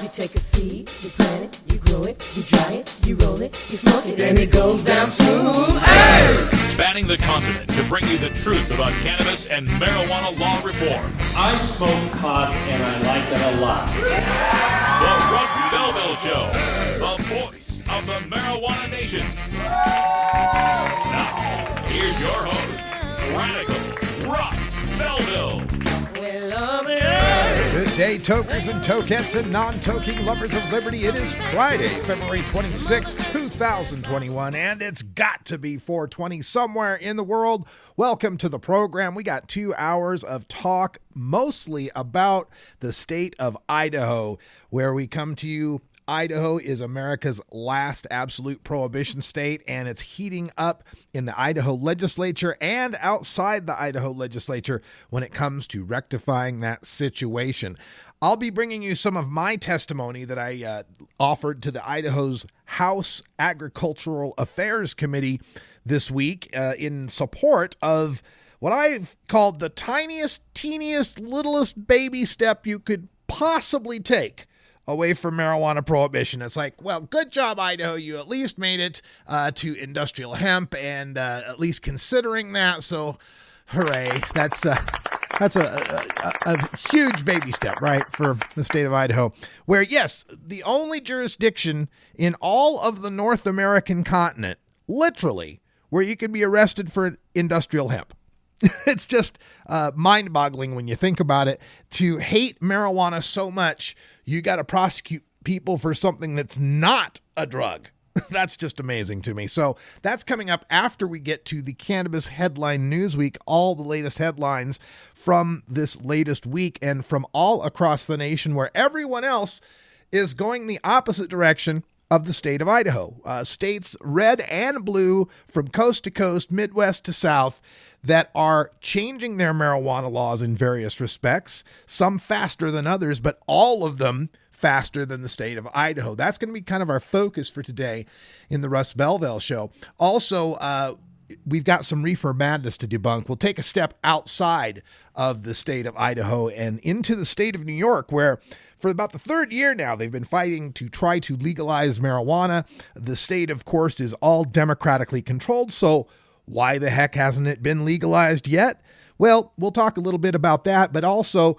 You take a seed, you plant it, you grow it, you dry it, you roll it, you smoke it, and it goes down smooth. Hey! Spanning the continent to bring you the truth about cannabis and marijuana law reform. I smoke pot and I like it a lot. The Russ Belville Show, the voice of the marijuana nation. Now, here's your host, Radical Russ Belville. Good day, tokers and tokettes and non-toking lovers of liberty. It is Friday, February 26, 2021, and it's got to be 420 somewhere in the world. Welcome to the program. We got 2 hours of talk, mostly about the state of Idaho, where we come to you. Idaho is America's last absolute prohibition state, and it's heating up in the Idaho legislature and outside the Idaho legislature when it comes to rectifying that situation. I'll be bringing you some of my testimony that I offered to the Idaho's House Agricultural Affairs Committee this week in support of what I've called the tiniest, teeniest, littlest baby step you could possibly take away from marijuana prohibition. It's like, well, good job, Idaho. You at least made it to industrial hemp and at least considering that. So hooray. That's a huge baby step, right, for the state of Idaho, where, yes, the only jurisdiction in all of the North American continent, literally, where you can be arrested for industrial hemp. It's just mind-boggling when you think about it. To hate marijuana so much, you got to prosecute people for something that's not a drug. That's just amazing to me. So that's coming up after we get to the Cannabis Headline Newsweek, all the latest headlines from this latest week and from all across the nation, where everyone else is going the opposite direction of the state of Idaho. States red and blue from coast to coast, Midwest to South, that are changing their marijuana laws in various respects, some faster than others, but all of them faster than the state of Idaho. That's going to be kind of our focus for today in the Russ Belville Show. Also, we've got some reefer madness to debunk. We'll take a step outside of the state of Idaho and into the state of New York, where for about the third year now, they've been fighting to try to legalize marijuana. The state, of course, is all democratically controlled, so why the heck hasn't it been legalized yet? Well, we'll talk a little bit about that, but also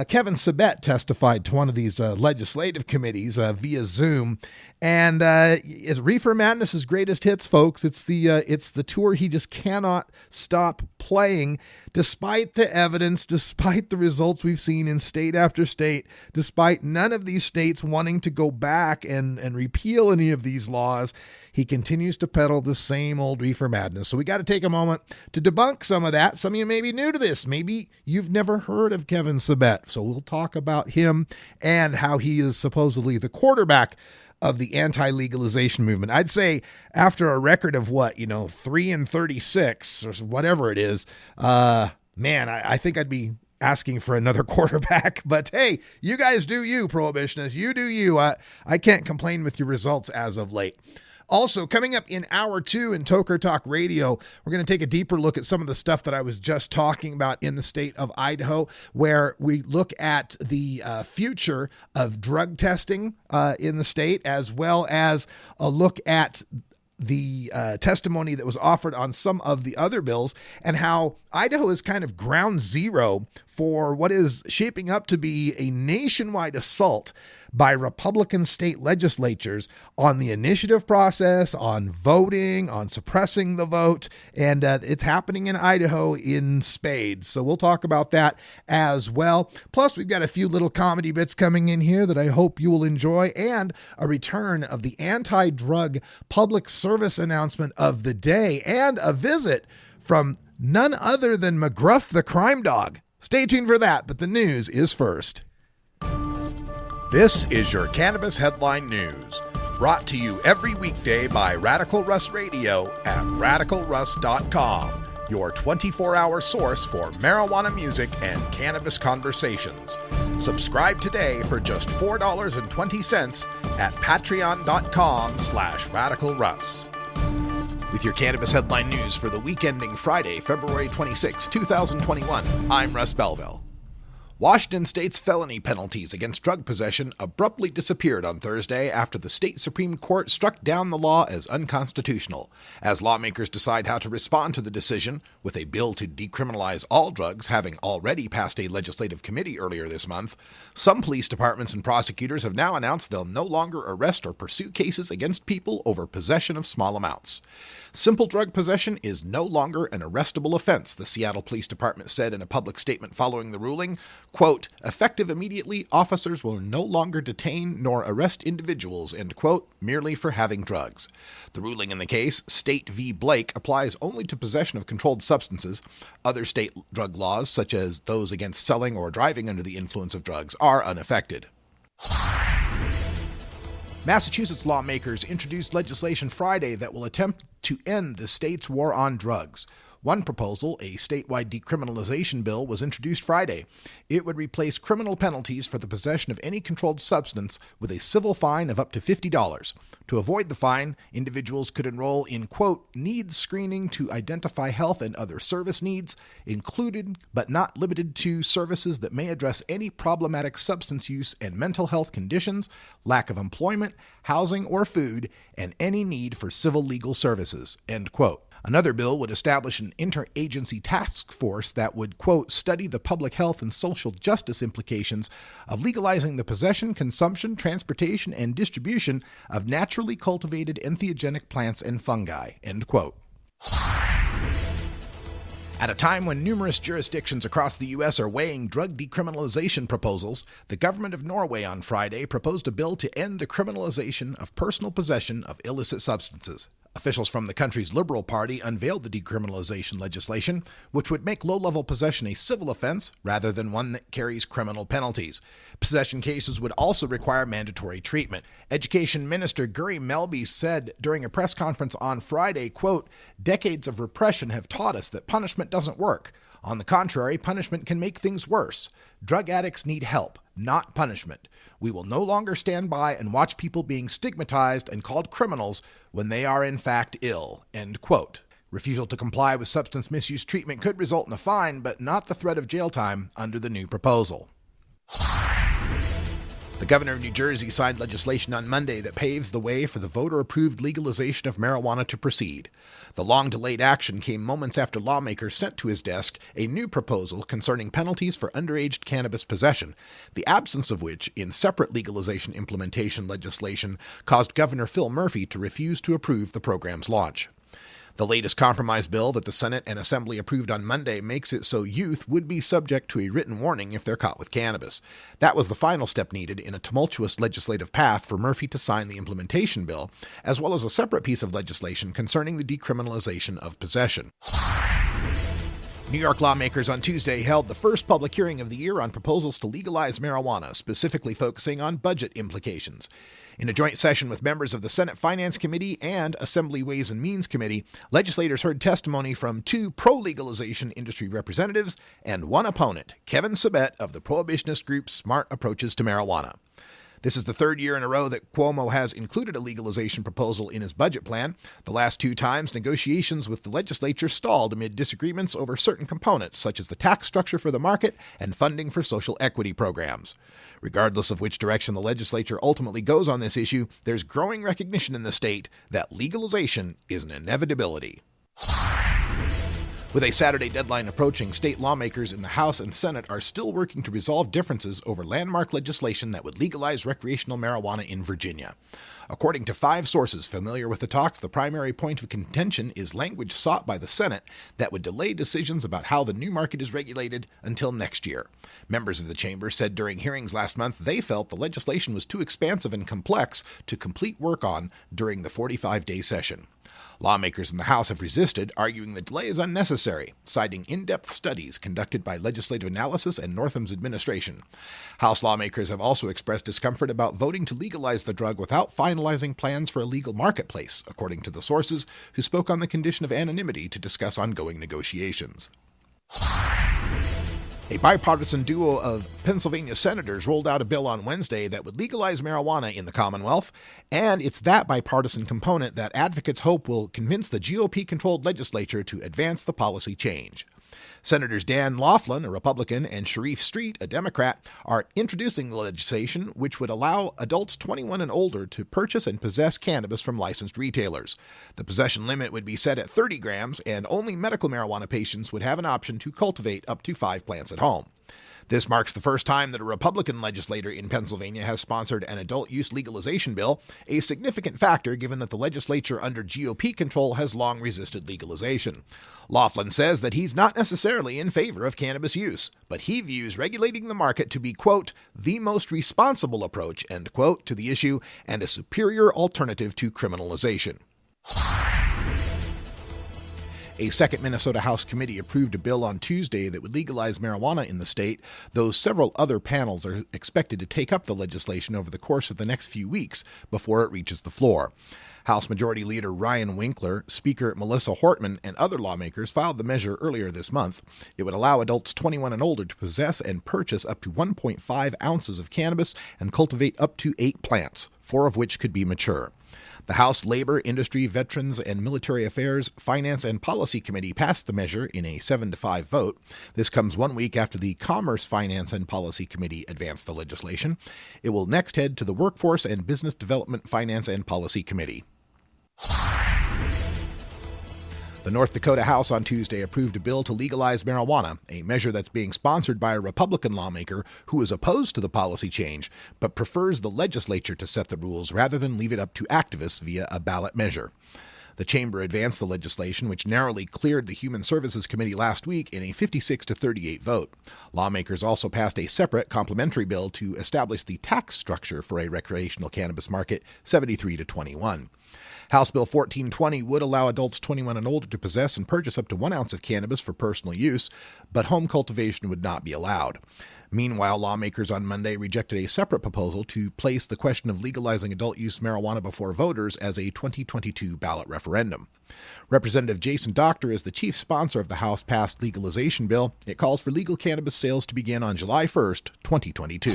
Kevin Sabet testified to one of these legislative committees via Zoom, and it's Reefer Madness's greatest hits, folks. It's the tour he just cannot stop playing, despite the evidence, despite the results we've seen in state after state, despite none of these states wanting to go back and repeal any of these laws. He continues to peddle the same old reefer madness. So we got to take a moment to debunk some of that. Some of you may be new to this. Maybe you've never heard of Kevin Sabet. So we'll talk about him and how he is supposedly the quarterback of the anti-legalization movement. I'd say after a record of 3-36 or whatever it is, I think I'd be asking for another quarterback. But hey, you guys do you, prohibitionists. You do you. I can't complain with your results as of late. Also, coming up in hour 2 in Toker Talk Radio, we're going to take a deeper look at some of the stuff that I was just talking about in the state of Idaho, where we look at the future of drug testing in the state, as well as a look at the testimony that was offered on some of the other bills, and how Idaho is kind of ground zero for what is shaping up to be a nationwide assault by Republican state legislatures on the initiative process, on voting, on suppressing the vote, and it's happening in Idaho in spades. So we'll talk about that as well. Plus, we've got a few little comedy bits coming in here that I hope you will enjoy, and a return of the anti-drug public service announcement of the day, and a visit from none other than McGruff the crime dog. Stay tuned for that, but the news is first. This is your Cannabis Headline News, brought to you every weekday by Radical Russ Radio at radicalruss.com, your 24-hour source for marijuana music and cannabis conversations. Subscribe today for just $4.20 at patreon.com/radicalruss. With your Cannabis Headline News for the week ending Friday, February 26, 2021, I'm Russ Belville. Washington state's felony penalties against drug possession abruptly disappeared on Thursday after the state Supreme Court struck down the law as unconstitutional. As lawmakers decide how to respond to the decision, with a bill to decriminalize all drugs having already passed a legislative committee earlier this month, some police departments and prosecutors have now announced they'll no longer arrest or pursue cases against people over possession of small amounts. Simple drug possession is no longer an arrestable offense, the Seattle Police Department said in a public statement following the ruling. Quote, effective immediately, officers will no longer detain nor arrest individuals, end quote, merely for having drugs. The ruling in the case, State v. Blake, applies only to possession of controlled substances. Other state drug laws, such as those against selling or driving under the influence of drugs, are unaffected. Massachusetts lawmakers introduced legislation Friday that will attempt to end the state's war on drugs. One proposal, a statewide decriminalization bill, was introduced Friday. It would replace criminal penalties for the possession of any controlled substance with a civil fine of up to $50. To avoid the fine, individuals could enroll in, quote, needs screening to identify health and other service needs, included but not limited to services that may address any problematic substance use and mental health conditions, lack of employment, housing, or food, and any need for civil legal services, end quote. Another bill would establish an interagency task force that would, quote, study the public health and social justice implications of legalizing the possession, consumption, transportation, and distribution of naturally cultivated entheogenic plants and fungi, end quote. At a time when numerous jurisdictions across the U.S. are weighing drug decriminalization proposals, the government of Norway on Friday proposed a bill to end the criminalization of personal possession of illicit substances. Officials from the country's Liberal Party unveiled the decriminalization legislation, which would make low-level possession a civil offense rather than one that carries criminal penalties. Possession cases would also require mandatory treatment. Education Minister Guri Melby said during a press conference on Friday, quote, decades of repression have taught us that punishment doesn't work. On the contrary, punishment can make things worse. Drug addicts need help, not punishment. We will no longer stand by and watch people being stigmatized and called criminals when they are in fact ill, end quote. Refusal to comply with substance misuse treatment could result in a fine, but not the threat of jail time under the new proposal. The governor of New Jersey signed legislation on Monday that paves the way for the voter-approved legalization of marijuana to proceed. The long-delayed action came moments after lawmakers sent to his desk a new proposal concerning penalties for underage cannabis possession, the absence of which in separate legalization implementation legislation caused Governor Phil Murphy to refuse to approve the program's launch. The latest compromise bill that the Senate and Assembly approved on Monday makes it so youth would be subject to a written warning if they're caught with cannabis. That was the final step needed in a tumultuous legislative path for Murphy to sign the implementation bill, as well as a separate piece of legislation concerning the decriminalization of possession. New York lawmakers on Tuesday held the first public hearing of the year on proposals to legalize marijuana, specifically focusing on budget implications. In a joint session with members of the Senate Finance Committee and Assembly Ways and Means Committee, legislators heard testimony from two pro-legalization industry representatives and one opponent, Kevin Sabet of the prohibitionist group Smart Approaches to Marijuana. This is the third year in a row that Cuomo has included a legalization proposal in his budget plan. The last two times, negotiations with the legislature stalled amid disagreements over certain components, such as the tax structure for the market and funding for social equity programs. Regardless of which direction the legislature ultimately goes on this issue, there's growing recognition in the state that legalization is an inevitability. With a Saturday deadline approaching, state lawmakers in the House and Senate are still working to resolve differences over landmark legislation that would legalize recreational marijuana in Virginia. According to 5 sources familiar with the talks, the primary point of contention is language sought by the Senate that would delay decisions about how the new market is regulated until next year. Members of the chamber said during hearings last month they felt the legislation was too expansive and complex to complete work on during the 45-day session. Lawmakers in the House have resisted, arguing the delay is unnecessary, citing in-depth studies conducted by Legislative Analysis and Northam's administration. House lawmakers have also expressed discomfort about voting to legalize the drug without finalizing plans for a legal marketplace, according to the sources, who spoke on the condition of anonymity to discuss ongoing negotiations. A bipartisan duo of Pennsylvania senators rolled out a bill on Wednesday that would legalize marijuana in the Commonwealth, and it's that bipartisan component that advocates hope will convince the GOP-controlled legislature to advance the policy change. Senators Dan Laughlin, a Republican, and Sharif Street, a Democrat, are introducing the legislation which would allow adults 21 and older to purchase and possess cannabis from licensed retailers. The possession limit would be set at 30 grams, and only medical marijuana patients would have an option to cultivate up to 5 plants at home. This marks the first time that a Republican legislator in Pennsylvania has sponsored an adult use legalization bill, a significant factor given that the legislature under GOP control has long resisted legalization. Laughlin says that he's not necessarily in favor of cannabis use, but he views regulating the market to be, quote, the most responsible approach, end quote, to the issue and a superior alternative to criminalization. A second Minnesota House committee approved a bill on Tuesday that would legalize marijuana in the state, though several other panels are expected to take up the legislation over the course of the next few weeks before it reaches the floor. House Majority Leader Ryan Winkler, Speaker Melissa Hortman, and other lawmakers filed the measure earlier this month. It would allow adults 21 and older to possess and purchase up to 1.5 ounces of cannabis and cultivate up to 8 plants, 4 of which could be mature. The House Labor, Industry, Veterans, and Military Affairs, Finance, and Policy Committee passed the measure in a 7-5 vote. This comes 1 week after the Commerce, Finance, and Policy Committee advanced the legislation. It will next head to the Workforce and Business Development, Finance, and Policy Committee. The North Dakota House on Tuesday approved a bill to legalize marijuana, a measure that's being sponsored by a Republican lawmaker who is opposed to the policy change, but prefers the legislature to set the rules rather than leave it up to activists via a ballot measure. The chamber advanced the legislation, which narrowly cleared the Human Services Committee last week in a 56-38 vote. Lawmakers also passed a separate complementary bill to establish the tax structure for a recreational cannabis market, 73-21. House Bill 1420 would allow adults 21 and older to possess and purchase up to 1 ounce of cannabis for personal use, but home cultivation would not be allowed. Meanwhile, lawmakers on Monday rejected a separate proposal to place the question of legalizing adult-use marijuana before voters as a 2022 ballot referendum. Representative Jason Doctor is the chief sponsor of the House-passed legalization bill. It calls for legal cannabis sales to begin on July 1st, 2022.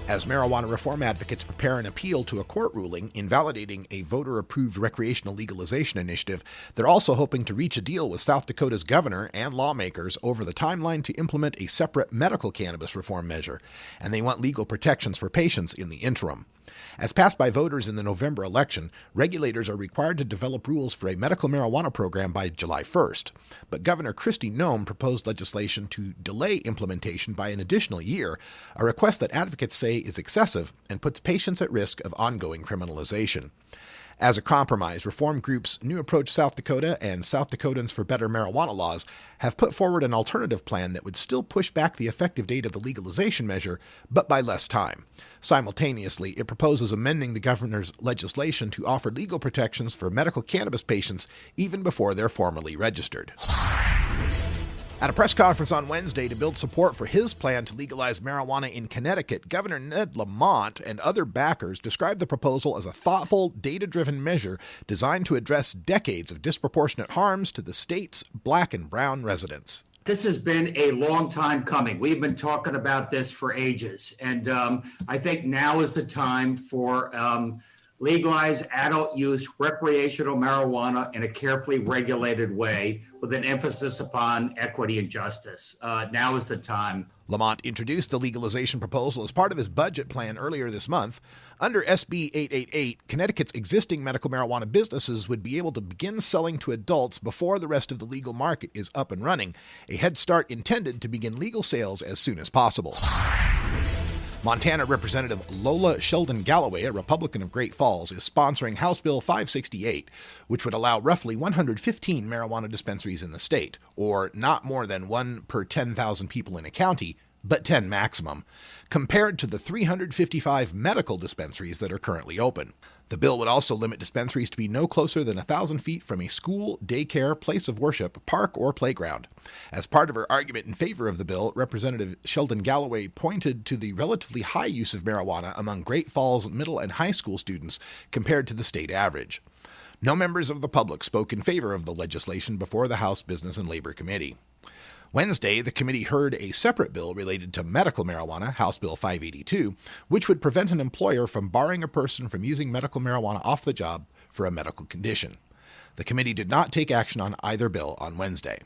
As marijuana reform advocates prepare an appeal to a court ruling invalidating a voter-approved recreational legalization initiative, they're also hoping to reach a deal with South Dakota's governor and lawmakers over the timeline to implement a separate medical cannabis reform measure, and they want legal protections for patients in the interim. As passed by voters in the November election, regulators are required to develop rules for a medical marijuana program by July 1st. But Governor Kristi Noem proposed legislation to delay implementation by an additional year, a request that advocates say is excessive and puts patients at risk of ongoing criminalization. As a compromise, reform groups New Approach South Dakota and South Dakotans for Better Marijuana Laws have put forward an alternative plan that would still push back the effective date of the legalization measure, but by less time. Simultaneously, it proposes amending the governor's legislation to offer legal protections for medical cannabis patients even before they're formally registered. At a press conference on Wednesday to build support for his plan to legalize marijuana in Connecticut, Governor Ned Lamont and other backers described the proposal as a thoughtful, data-driven measure designed to address decades of disproportionate harms to the state's black and brown residents. This has been a long time coming. We've been talking about this for ages. And I think now is the time for legalize adult use recreational marijuana in a carefully regulated way with an emphasis upon equity and justice. Now is the time. Lamont introduced the legalization proposal as part of his budget plan earlier this month. Under SB 888, Connecticut's existing medical marijuana businesses would be able to begin selling to adults before the rest of the legal market is up and running, a head start intended to begin legal sales as soon as possible. Montana Representative Lola Sheldon Galloway, a Republican of Great Falls, is sponsoring House Bill 568, which would allow roughly 115 marijuana dispensaries in the state, or not more than 1 per 10,000 people in a county, but 10 maximum, compared to the 355 medical dispensaries that are currently open. The bill would also limit dispensaries to be no closer than 1,000 feet from a school, daycare, place of worship, park, or playground. As part of her argument in favor of the bill, Representative Sheldon Galloway pointed to the relatively high use of marijuana among Great Falls middle and high school students compared to the state average. No members of the public spoke in favor of the legislation before the House Business and Labor Committee. Wednesday, the committee heard a separate bill related to medical marijuana, House Bill 582, which would prevent an employer from barring a person from using medical marijuana off the job for a medical condition. The committee did not take action on either bill on Wednesday.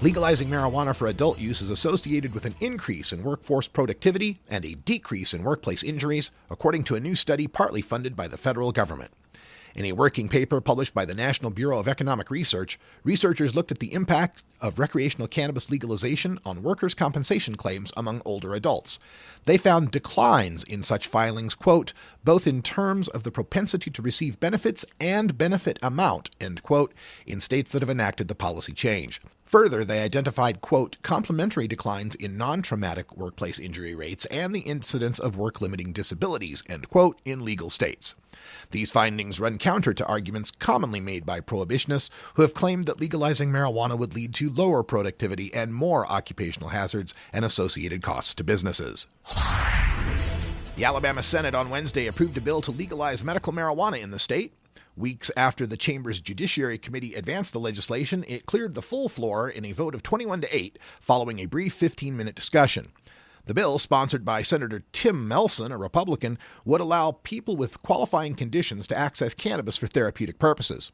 Legalizing marijuana for adult use is associated with an increase in workforce productivity and a decrease in workplace injuries, according to a new study partly funded by the federal government. In a working paper published by the National Bureau of Economic Research, researchers looked at the impact of recreational cannabis legalization on workers' compensation claims among older adults. They found declines in such filings, quote, both in terms of the propensity to receive benefits and benefit amount, end quote, in states that have enacted the policy change. Further, they identified, quote, complementary declines in non-traumatic workplace injury rates and the incidence of work-limiting disabilities, end quote, in legal states. These findings run counter to arguments commonly made by prohibitionists who have claimed that legalizing marijuana would lead to lower productivity and more occupational hazards and associated costs to businesses. The Alabama Senate on Wednesday approved a bill to legalize medical marijuana in the state. Weeks after the chamber's Judiciary Committee advanced the legislation, it cleared the full floor in a vote of 21-8 following a brief 15-minute discussion. The bill, sponsored by Senator Tim Melson, a Republican, would allow people with qualifying conditions to access cannabis for therapeutic purposes.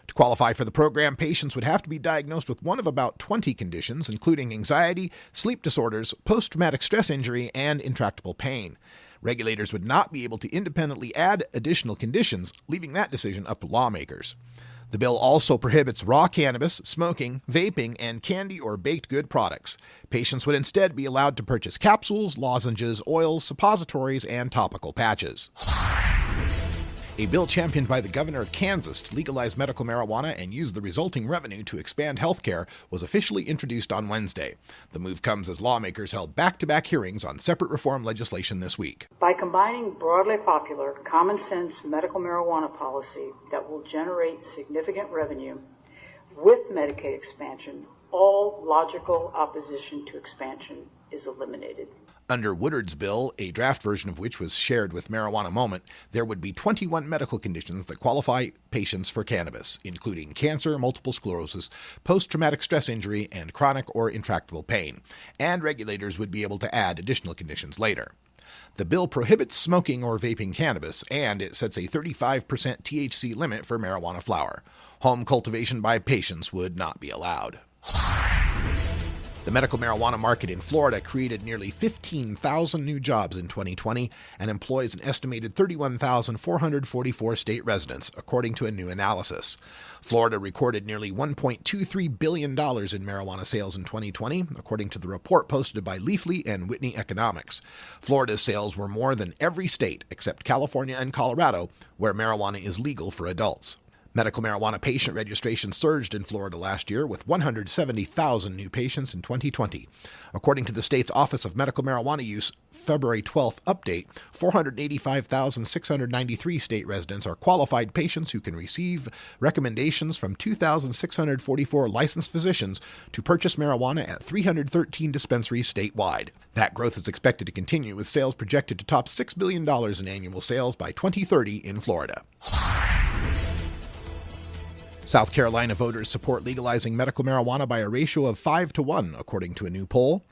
To qualify for the program, patients would have to be diagnosed with one of about 20 conditions, including anxiety, sleep disorders, post-traumatic stress injury, and intractable pain. Regulators would not be able to independently add additional conditions, leaving that decision up to lawmakers. The bill also prohibits raw cannabis, smoking, vaping, and candy or baked good products. Patients would instead be allowed to purchase capsules, lozenges, oils, suppositories, and topical patches. A bill championed by the governor of Kansas to legalize medical marijuana and use the resulting revenue to expand health care was officially introduced on Wednesday. The move comes as lawmakers held back-to-back hearings on separate reform legislation this week. By combining broadly popular, common-sense medical marijuana policy that will generate significant revenue with Medicaid expansion, all logical opposition to expansion is eliminated. Under Woodard's bill, a draft version of which was shared with Marijuana Moment, there would be 21 medical conditions that qualify patients for cannabis, including cancer, multiple sclerosis, post-traumatic stress injury, and chronic or intractable pain, and regulators would be able to add additional conditions later. The bill prohibits smoking or vaping cannabis, and it sets a 35% THC limit for marijuana flower. Home cultivation by patients would not be allowed. The medical marijuana market in Florida created nearly 15,000 new jobs in 2020 and employs an estimated 31,444 state residents, according to a new analysis. Florida recorded nearly $1.23 billion in marijuana sales in 2020, according to the report posted by Leafly and Whitney Economics. Florida's sales were more than every state except California and Colorado, where marijuana is legal for adults. Medical marijuana patient registration surged in Florida last year with 170,000 new patients in 2020. According to the state's Office of Medical Marijuana Use February 12th update, 485,693 state residents are qualified patients who can receive recommendations from 2,644 licensed physicians to purchase marijuana at 313 dispensaries statewide. That growth is expected to continue, with sales projected to top $6 billion in annual sales by 2030 in Florida. South Carolina voters support legalizing medical marijuana by a ratio of 5-1, according to a new poll.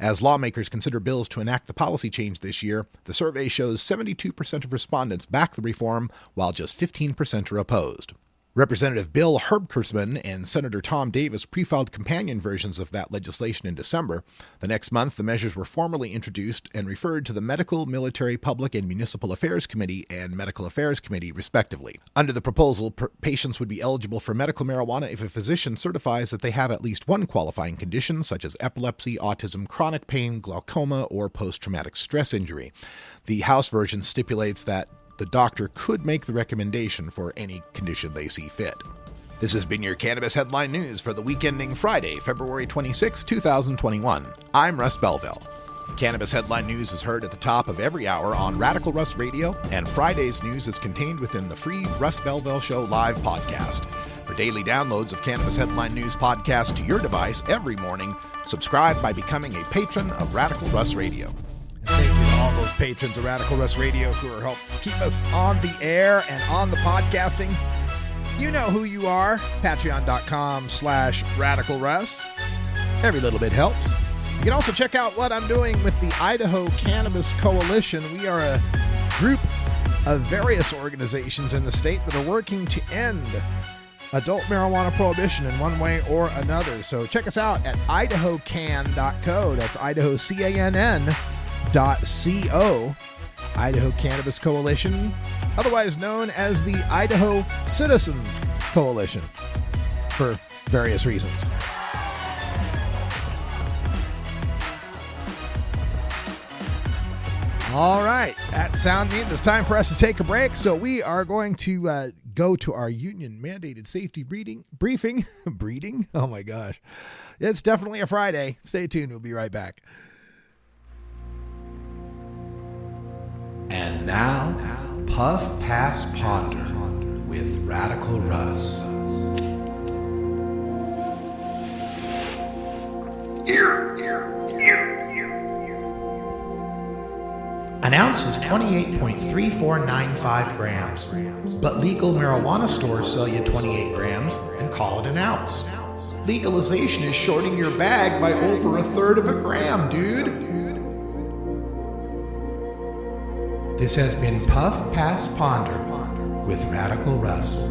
As lawmakers consider bills to enact the policy change this year, the survey shows 72% of respondents back the reform, while just 15% are opposed. Representative Bill Herbkersman and Senator Tom Davis pre-filed companion versions of that legislation in December. The next month, the measures were formally introduced and referred to the Medical, Military, Public, and Municipal Affairs Committee and Medical Affairs Committee, respectively. Under the proposal, patients would be eligible for medical marijuana if a physician certifies that they have at least one qualifying condition, such as epilepsy, autism, chronic pain, glaucoma, or post-traumatic stress injury. The House version stipulates that the doctor could make the recommendation for any condition they see fit. This has been your Cannabis Headline News for the week ending Friday, February 26, 2021. I'm Russ Belville. Cannabis Headline News is heard at the top of every hour on Radical Russ Radio, and Friday's news is contained within the free Russ Belville Show live podcast. For daily downloads of Cannabis Headline News podcast to your device every morning, subscribe by becoming a patron of Radical Russ Radio. Thank you to all those patrons of Radical Russ Radio who are helping keep us on the air and on the podcasting. You know who you are. Patreon.com/RadicalRuss. Every little bit helps. You can also check out what I'm doing with the Idaho Cannabis Coalition. We are a group of various organizations in the state that are working to end adult marijuana prohibition in one way or another. So check us out at idahocan.co. That's idahocann.co. Idaho Cannabis Coalition, otherwise known as the Idaho Citizens Coalition, for various reasons. All right, that sound means it's time for us to take a break. So we are going to go to our union-mandated safety briefing. Breeding? Oh my gosh. It's definitely a Friday. Stay tuned. We'll be right back. And now, Puff Pass Ponder with Radical Russ. An ounce is 28.3495 grams, but legal marijuana stores sell you 28 grams and call it an ounce. Legalization is shorting your bag by over a third of a gram, dude. This has been Puff Pass Ponder with Radical Russ.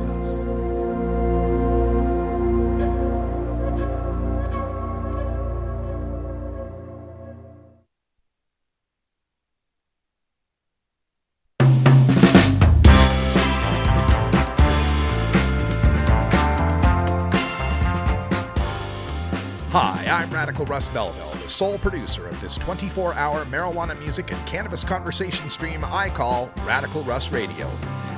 Hi, I'm Radical Russ Belville, the sole producer of this 24-hour marijuana music and cannabis conversation stream I call Radical Russ Radio.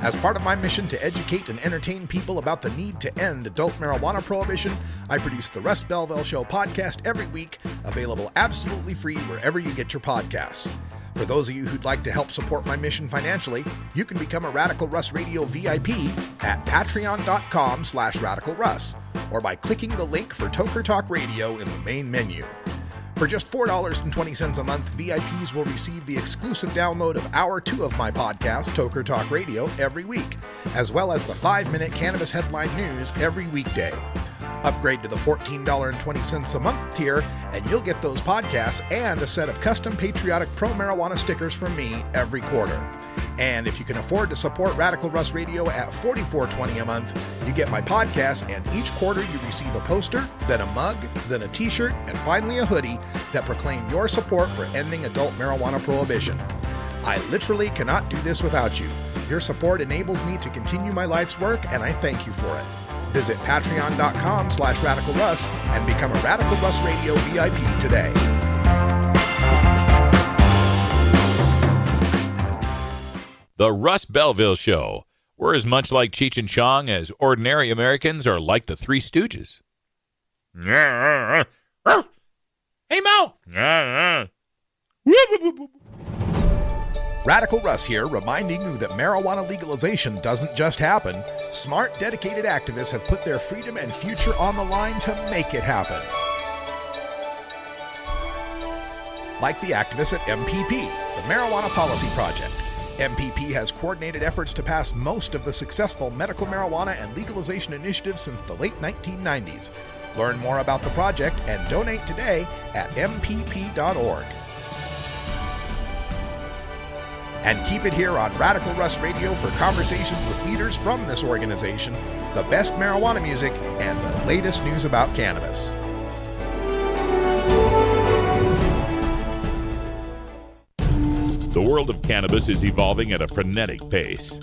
As part of my mission to educate and entertain people about the need to end adult marijuana prohibition, I produce the Russ Belville Show podcast every week, available absolutely free wherever you get your podcasts. For those of you who'd like to help support my mission financially, you can become a Radical Russ Radio VIP at patreon.com/radicalruss or by clicking the link for Toker Talk Radio in the main menu. For just $4.20 a month, VIPs will receive the exclusive download of Hour 2 of my podcast, Toker Talk Radio, every week, as well as the 5-minute cannabis headline news every weekday. Upgrade to the $14.20 a month tier, and you'll get those podcasts and a set of custom patriotic pro-marijuana stickers from me every quarter. And if you can afford to support Radical Russ Radio at $44.20 a month, you get my podcast, and each quarter you receive a poster, then a mug, then a t-shirt, and finally a hoodie that proclaim your support for ending adult marijuana prohibition. I literally cannot do this without you. Your support enables me to continue my life's work, and I thank you for it. Visit patreon.com/radicalruss and become a Radical Russ Radio VIP today. The Russ Belville Show. We're as much like Cheech and Chong as ordinary Americans are like the Three Stooges. Hey, Mo! Radical Russ here, reminding you that marijuana legalization doesn't just happen. Smart, dedicated activists have put their freedom and future on the line to make it happen. Like the activists at MPP, the Marijuana Policy Project. MPP has coordinated efforts to pass most of the successful medical marijuana and legalization initiatives since the late 1990s. Learn more about the project and donate today at mpp.org. And keep it here on Radical Russ Radio for conversations with leaders from this organization, the best marijuana music, and the latest news about cannabis. The world of cannabis is evolving at a frenetic pace.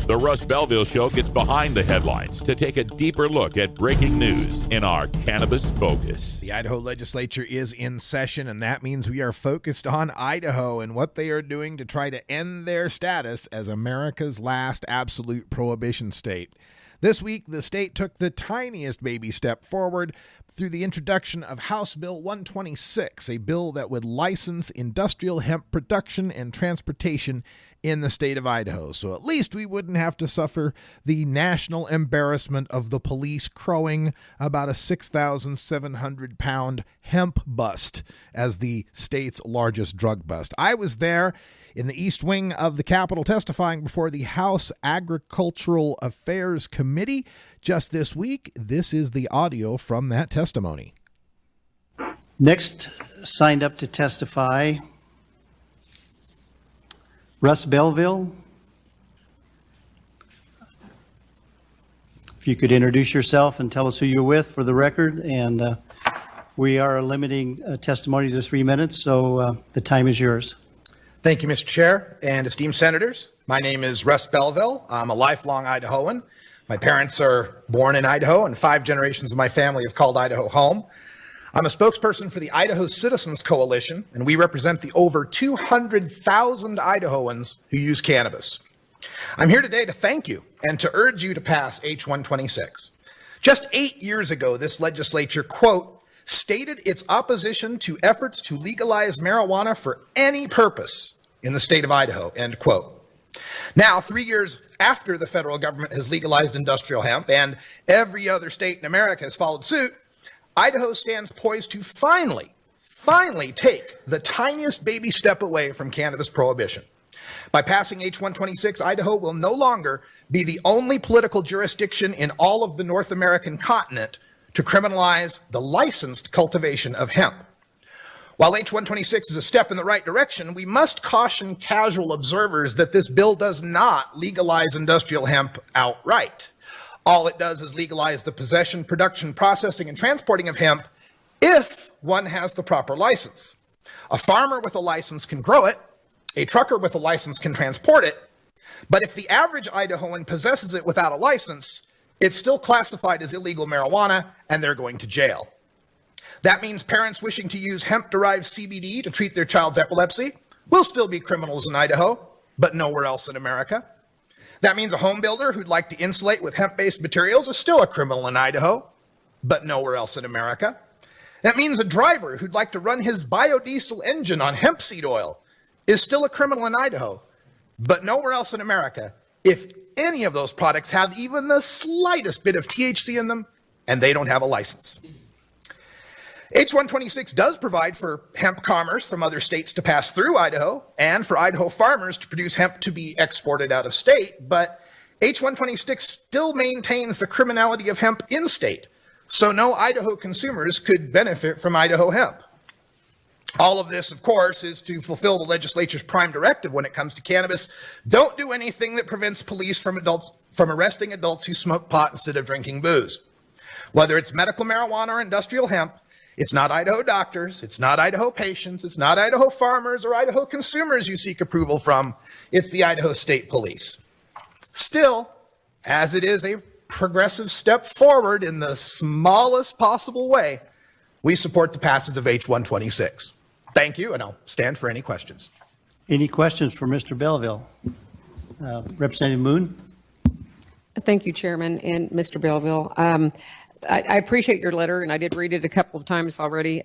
The Russ Belville Show gets behind the headlines to take a deeper look at breaking news in our Cannabis Focus. The Idaho legislature is in session, and that means we are focused on Idaho and what they are doing to try to end their status as America's last absolute prohibition state. This week, the state took the tiniest baby step forward through the introduction of House Bill 126, a bill that would license industrial hemp production and transportation in the state of Idaho. So at least we wouldn't have to suffer the national embarrassment of the police crowing about a 6,700-pound hemp bust as the state's largest drug bust. I was there in the East Wing of the Capitol testifying before the House Agricultural Affairs Committee just this week. This is the audio from that testimony. Next signed up to testify, Russ Belville, if you could introduce yourself and tell us who you're with for the record. And we are limiting testimony to 3 minutes, so the time is yours. Thank you, Mr. Chair and esteemed senators. My name is Russ Belville. I'm a lifelong Idahoan. My parents are born in Idaho, and 5 generations of my family have called Idaho home. I'm a spokesperson for the Idaho Citizens Coalition, and we represent the over 200,000 Idahoans who use cannabis. I'm here today to thank you and to urge you to pass H126. Just 8 years ago, this legislature, quote, stated its opposition to efforts to legalize marijuana for any purpose in the state of Idaho, end quote. Now, 3 years after the federal government has legalized industrial hemp and every other state in America has followed suit, Idaho stands poised to finally take the tiniest baby step away from cannabis prohibition. By passing H126, Idaho will no longer be the only political jurisdiction in all of the North American continent to criminalize the licensed cultivation of hemp. While H126 is a step in the right direction, we must caution casual observers that this bill does not legalize industrial hemp outright. All it does is legalize the possession, production, processing, and transporting of hemp if one has the proper license. A farmer with a license can grow it, a trucker with a license can transport it, but if the average Idahoan possesses it without a license, it's still classified as illegal marijuana and they're going to jail. That means parents wishing to use hemp-derived CBD to treat their child's epilepsy will still be criminals in Idaho, but nowhere else in America. That means a home builder who'd like to insulate with hemp-based materials is still a criminal in Idaho, but nowhere else in America. That means a driver who'd like to run his biodiesel engine on hemp seed oil is still a criminal in Idaho, but nowhere else in America if any of those products have even the slightest bit of THC in them and they don't have a license. H126 does provide for hemp commerce from other states to pass through Idaho and for Idaho farmers to produce hemp to be exported out of state, but H126 still maintains the criminality of hemp in state, so no Idaho consumers could benefit from Idaho hemp. All of this, of course, is to fulfill the legislature's prime directive when it comes to cannabis. Don't do anything that prevents police from arresting adults who smoke pot instead of drinking booze. Whether it's medical marijuana or industrial hemp, it's not Idaho doctors, it's not Idaho patients, it's not Idaho farmers or Idaho consumers you seek approval from, it's the Idaho State Police. Still, as it is a progressive step forward in the smallest possible way, we support the passage of H126. Thank you, and I'll stand for any questions. Any questions for Mr. Belville? Representative Moon? Thank you, Chairman and Mr. Belville. I appreciate your letter, and I did read it a couple of times already.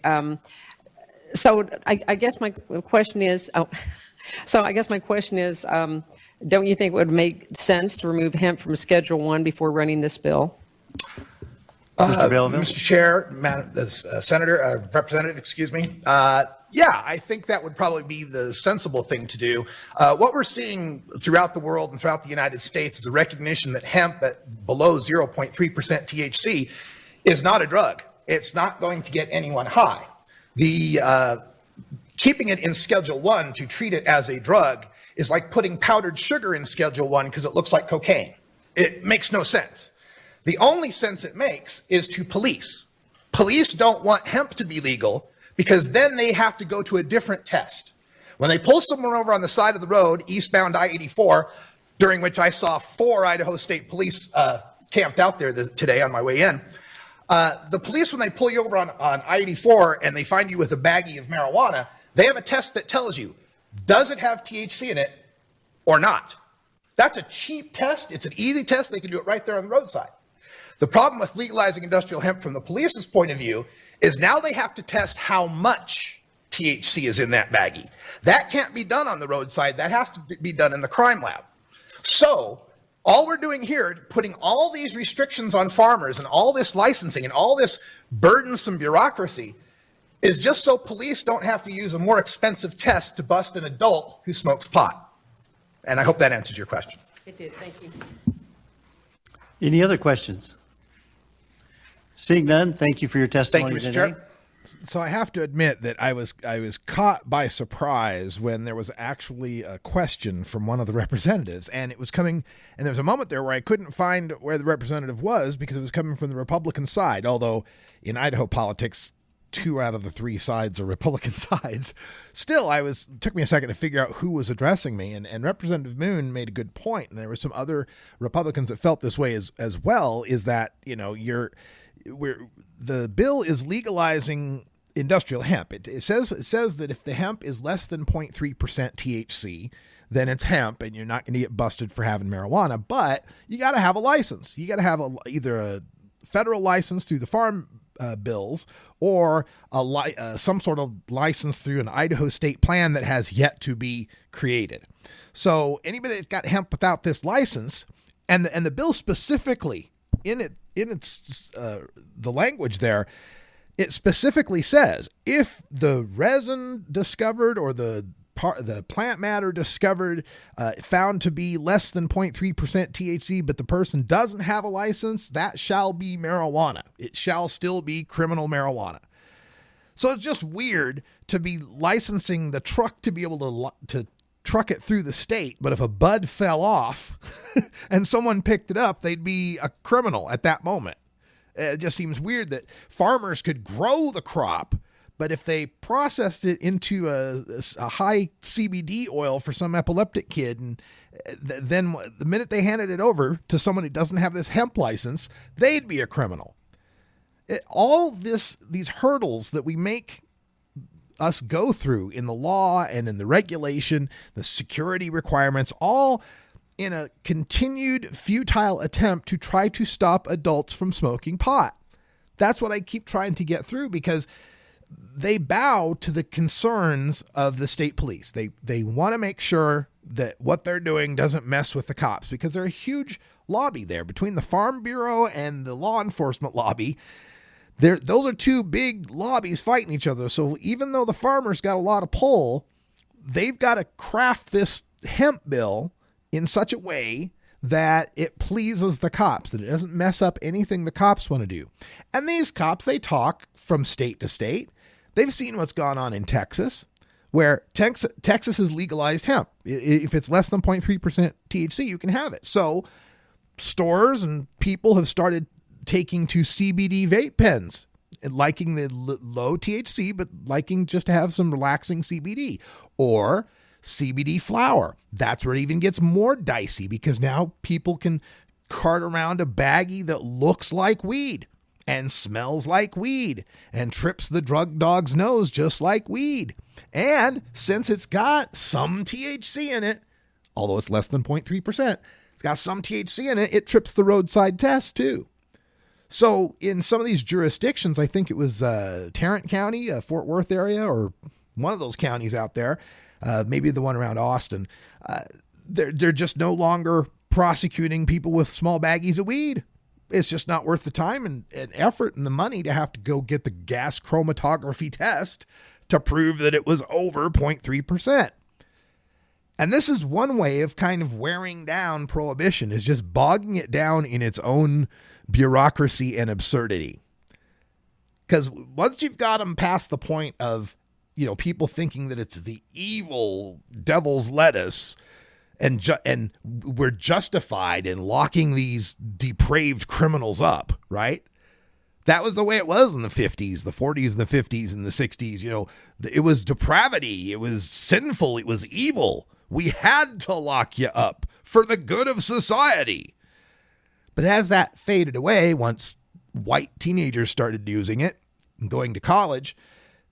So I guess my question is, don't you think it would make sense to remove hemp from Schedule 1 before running this bill? Mr. Chair, Senator, Representative, excuse me. Yeah, I think that would probably be the sensible thing to do. What we're seeing throughout the world and throughout the United States is a recognition that hemp at below 0.3% THC is not a drug. It's not going to get anyone high. The keeping it in Schedule 1 to treat it as a drug is like putting powdered sugar in Schedule 1 because it looks like cocaine. It makes no sense. The only sense it makes is to police. Police don't want hemp to be legal because then they have to go to a different test. When they pull someone over on the side of the road, eastbound I-84, during which I saw 4 Idaho State Police camped out there today on my way in, the police, when they pull you over on I-84 and they find you with a baggie of marijuana, they have a test that tells you, does it have THC in it or not? That's a cheap test. It's an easy test. They can do it right there on the roadside. The problem with legalizing industrial hemp from the police's point of view is now they have to test how much THC is in that baggie. That can't be done on the roadside. That has to be done in the crime lab. So all we're doing here, putting all these restrictions on farmers and all this licensing and all this burdensome bureaucracy, is just so police don't have to use a more expensive test to bust an adult who smokes pot. And I hope that answers your question. It did. Thank you. Any other questions? Seeing none, thank you for your testimony Thank you, Mr. today. Chair. So I have to admit that I was caught by surprise when there was actually a question from one of the representatives, and it was coming, and there was a moment there where I couldn't find where the representative was because it was coming from the Republican side, although in Idaho politics, 2 out of the 3 sides are Republican sides. Still, it took me a second to figure out who was addressing me, and Representative Moon made a good point, and there were some other Republicans that felt this way as well, is that, the bill is legalizing industrial hemp. It says that if the hemp is less than 0.3% THC, then it's hemp and you're not going to get busted for having marijuana, but you got to have a license. You got to have either a federal license through the farm bills or some sort of license through an Idaho state plan that has yet to be created. So anybody that's got hemp without this license, and the bill specifically in its the language there, it specifically says if the resin discovered or the plant matter discovered found to be less than 0.3% THC, but the person doesn't have a license, that shall be marijuana. It shall still be criminal marijuana. So it's just weird to be licensing the truck to be able to truck it through the state, but if a bud fell off and someone picked it up, they'd be a criminal at that moment. It just seems weird that farmers could grow the crop, but if they processed it into a high CBD oil for some epileptic kid, and then the minute they handed it over to someone who doesn't have this hemp license, they'd be a criminal. These hurdles that we make us go through in the law and in the regulation, the security requirements, all in a continued futile attempt to try to stop adults from smoking pot. That's what I keep trying to get through, because they bow to the concerns of the state police. They want to make sure that what they're doing doesn't mess with the cops, because they're a huge lobby there between the Farm Bureau and the law enforcement lobby. Those are 2 big lobbies fighting each other. So even though the farmers got a lot of pull, they've got to craft this hemp bill in such a way that it pleases the cops, that it doesn't mess up anything the cops want to do. And these cops, they talk from state to state. They've seen what's gone on in Texas, where Texas has legalized hemp. If it's less than 0.3% THC, you can have it. So stores and people have started taking to CBD vape pens and liking the low THC, but liking just to have some relaxing CBD, or CBD flower. That's where it even gets more dicey, because now people can cart around a baggie that looks like weed and smells like weed and trips the drug dog's nose just like weed. And since it's got some THC in it, although it's less than 0.3%, it's got some THC in it, it trips the roadside test too. So in some of these jurisdictions, I think it was Tarrant County, Fort Worth area, or one of those counties out there, maybe the one around Austin, they're just no longer prosecuting people with small baggies of weed. It's just not worth the time and effort and the money to have to go get the gas chromatography test to prove that it was over 0.3%. And this is one way of kind of wearing down prohibition, is just bogging it down in its own bureaucracy and absurdity. Because once you've got them past the point of, people thinking that it's the evil devil's lettuce, and we're justified in locking these depraved criminals up, right? That was the way it was in the 50s, the 40s, the 50s, and the 60s. It was depravity. It was sinful. It was evil. We had to lock you up for the good of society. But as that faded away, once white teenagers started using it and going to college,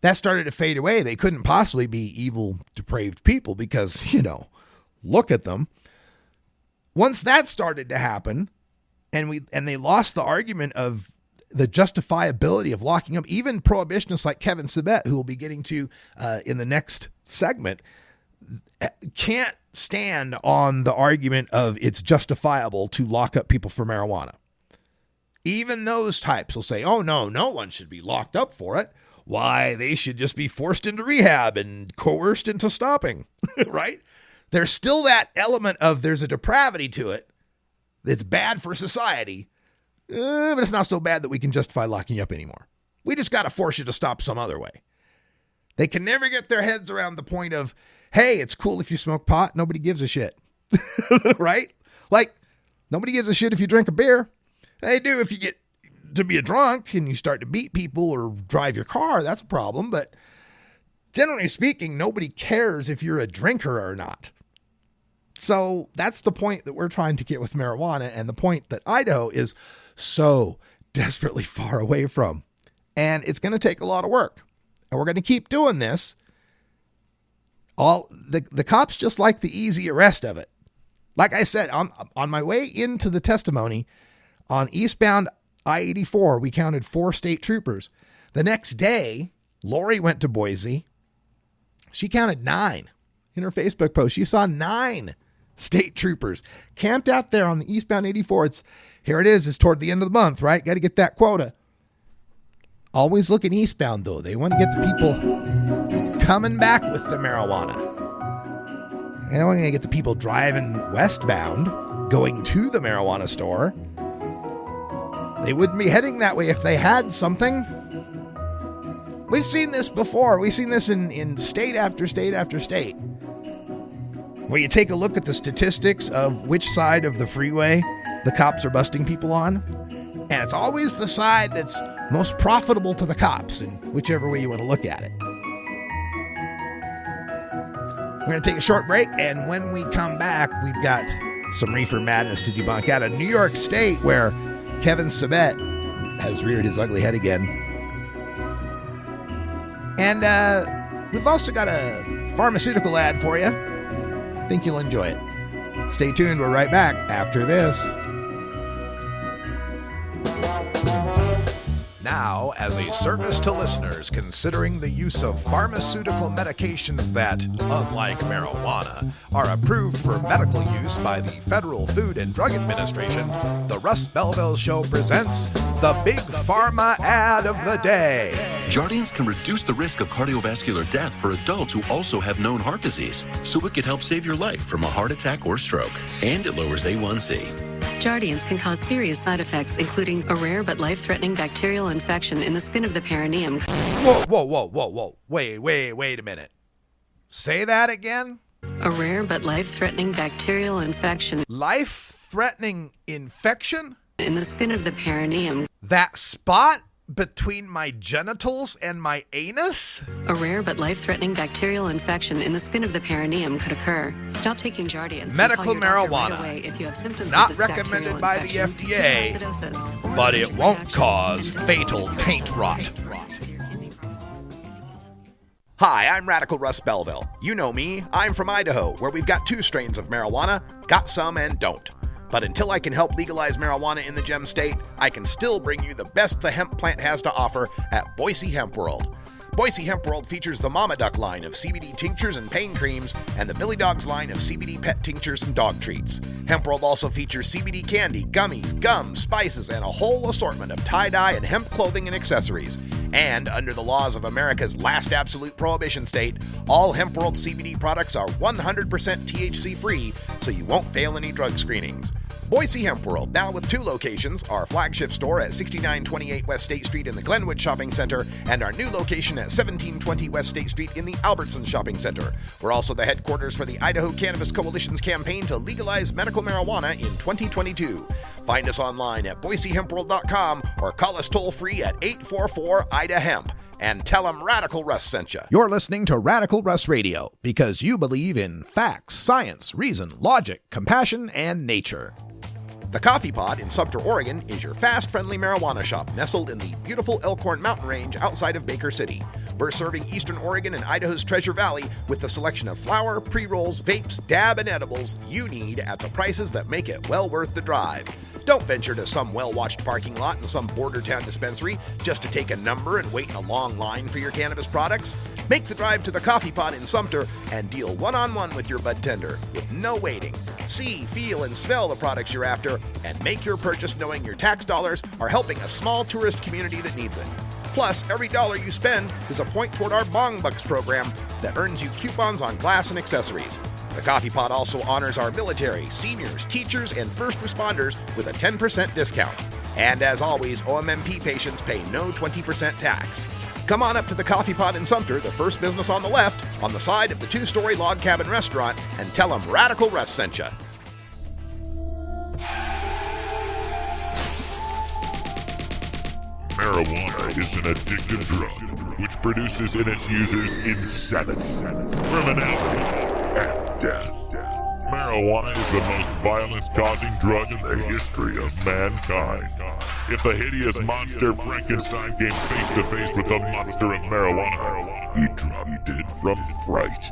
that started to fade away. They couldn't possibly be evil, depraved people because, look at them. Once that started to happen, and they lost the argument of the justifiability of locking up, even prohibitionists like Kevin Sabet, who we'll be getting to in the next segment, can't stand on the argument of it's justifiable to lock up people for marijuana. Even those types will say, oh, no one should be locked up for it. Why, they should just be forced into rehab and coerced into stopping, right? There's still that element of there's a depravity to it that's bad for society, but it's not so bad that we can justify locking you up anymore. We just got to force you to stop some other way. They can never get their heads around the point of, hey, it's cool if you smoke pot. Nobody gives a shit. Right? Like, nobody gives a shit if you drink a beer. They do if you get to be a drunk and you start to beat people or drive your car. That's a problem. But generally speaking, nobody cares if you're a drinker or not. So that's the point that we're trying to get with marijuana, and the point that Idaho is so desperately far away from. And it's going to take a lot of work. And we're going to keep doing this. The cops just like the easy arrest of it. Like I said, on my way into the testimony, on eastbound I-84, we counted 4 state troopers. The next day, Lori went to Boise. She counted 9 in her Facebook post. She saw 9 state troopers camped out there on the eastbound 84. Here it is. It's toward the end of the month, right? Got to get that quota. Always looking eastbound, though. They want to get the people coming back with the marijuana. And we're going to get the people driving westbound, going to the marijuana store. They wouldn't be heading that way if they had something. We've seen this before. We've seen this in state after state after state. Where you take a look at the statistics of which side of the freeway the cops are busting people on. And it's always the side that's most profitable to the cops, in whichever way you want to look at it. We're going to take a short break, and when we come back, we've got some reefer madness to debunk out of New York State, where Kevin Sabet has reared his ugly head again. And we've also got a pharmaceutical ad for you. I think you'll enjoy it. Stay tuned. We're right back after this. Now, as a service to listeners considering the use of pharmaceutical medications that, unlike marijuana, are approved for medical use by the Federal Food and Drug Administration, the Russ Belville Show presents the Big Pharma Ad of the Day. Jardiance can reduce the risk of cardiovascular death for adults who also have known heart disease, so it could help save your life from a heart attack or stroke. And it lowers A1C. Jardiance can cause serious side effects, including a rare but life-threatening bacterial infection in the skin of the perineum. Whoa. Wait a minute. Say that again? A rare but life-threatening bacterial infection. Life-threatening infection? In the skin of the perineum. That spot between my genitals and my anus? A rare but life-threatening bacterial infection in the skin of the perineum could occur. Stop taking Jardiance. Medical marijuana. Right away if you have symptoms not of this recommended by the infection. FDA, but it won't cause fatal taint rot. Hi, I'm Radical Russ Belville. You know me. I'm from Idaho, where we've got 2 strains of marijuana, got some and don't. But until I can help legalize marijuana in the Gem State, I can still bring you the best the hemp plant has to offer at Boise Hemp World. Boise Hemp World features the Mama Duck line of CBD tinctures and pain creams and the Billy Dogs line of CBD pet tinctures and dog treats. Hemp World also features CBD candy, gummies, gum, spices, and a whole assortment of tie-dye and hemp clothing and accessories. And under the laws of America's last absolute prohibition state, all Hemp World CBD products are 100% THC free, so you won't fail any drug screenings. Boise Hemp World, now with 2 locations, our flagship store at 6928 West State Street in the Glenwood Shopping Center, and our new location at 1720 West State Street in the Albertson Shopping Center. We're also the headquarters for the Idaho Cannabis Coalition's campaign to legalize medical marijuana in 2022. Find us online at boisehempworld.com or call us toll-free at 844-IDA-HEMP. And tell them Radical Russ sent you. You're listening to Radical Russ Radio because you believe in facts, science, reason, logic, compassion, and nature. The Coffee Pod in Sumter, Oregon is your fast, friendly marijuana shop nestled in the beautiful Elkhorn Mountain Range outside of Baker City. We're serving Eastern Oregon and Idaho's Treasure Valley with the selection of flower, pre-rolls, vapes, dab, and edibles you need at the prices that make it well worth the drive. Don't venture to some well-watched parking lot in some border town dispensary just to take a number and wait in a long line for your cannabis products. Make the drive to the Coffee Pot in Sumter and deal one-on-one with your bud tender with no waiting. See, feel, and smell the products you're after and make your purchase knowing your tax dollars are helping a small tourist community that needs it. Plus, every dollar you spend is a point toward our Bong Bucks program that earns you coupons on glass and accessories. The Coffee Pot also honors our military, seniors, teachers, and first responders with a 10% discount. And as always, OMMP patients pay no 20% tax. Come on up to the Coffee Pot in Sumter, the first business on the left, on the side of the 2-story log cabin restaurant, and tell them Radical Russ sent you. Marijuana is an addictive drug which produces in its users insanity, criminality, and death. Marijuana is the most violence-causing drug in the history of mankind. If the hideous monster Frankenstein came face-to-face with the monster of marijuana, he dropped dead from fright.